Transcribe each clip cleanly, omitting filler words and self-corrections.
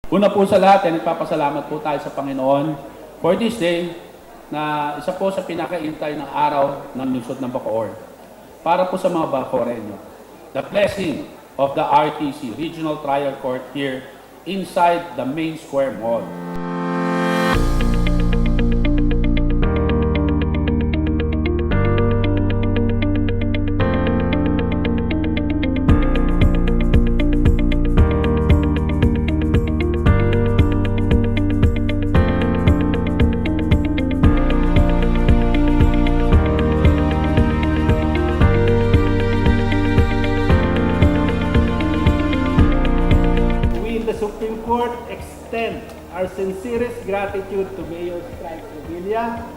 Una po sa lahat, ay nagpapasalamat po tayo sa Panginoon for this day na isa po sa pinakaintay ng araw ng lungsod ng Bacoor. Para po sa mga Bacoreño, the blessing of the RTC Regional Trial Court here inside the Main Square Mall. Supreme Court extend our sincerest gratitude to Mayor Strike Revilla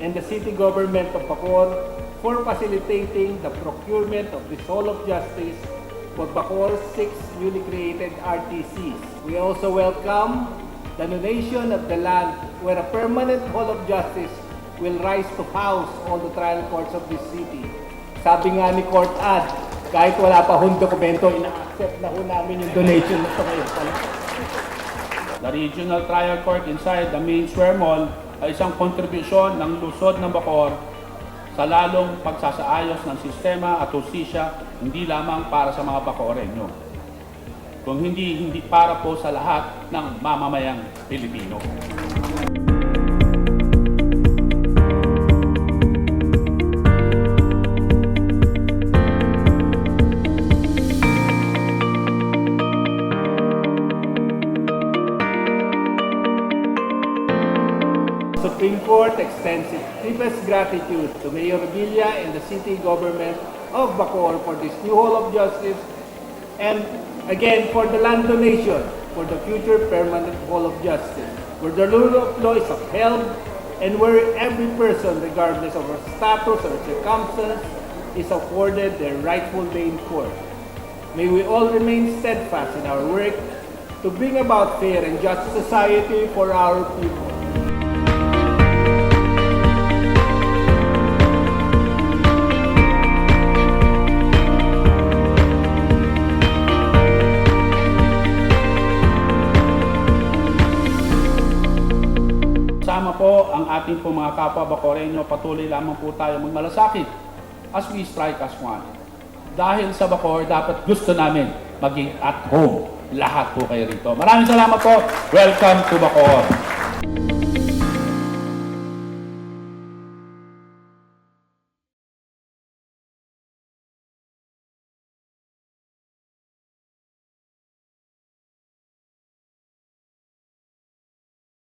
and the City Government of Bacoor for facilitating the procurement of this Hall of Justice for Bacoor's 6 newly created RTCs. We also welcome the donation of the land where a permanent Hall of Justice will rise to house all the trial courts of this city. Sabi nga ni Court Ad, kahit wala pa hong dokumento, ina-accept na ho namin yung donation na ito ngayon. The Regional Trial Court inside the Main Square Mall ay isang kontribusyon ng lungsod ng Bacoor sa lalong pagsasaayos ng sistema at hustisya, hindi lamang para sa mga Bacoreño, kung hindi para po sa lahat ng mamamayang Pilipino. Supreme Court extends its deepest gratitude to Mayor Revilla and the City Government of Bacoor for this new Hall of Justice and again for the land donation for the future permanent Hall of Justice, where the rule of law is upheld and where every person, regardless of her status or circumstance, is afforded their rightful day in court. May we all remain steadfast in our work to bring about fair and just society for our people. Kasama po ang ating po mga kapwa Bacoreño, patuloy lamang po tayo magmalasakit as we strike as one. Dahil sa Bacoor, dapat gusto namin maging at home. Lahat po kayo rito. Maraming salamat po. Welcome to Bacoor.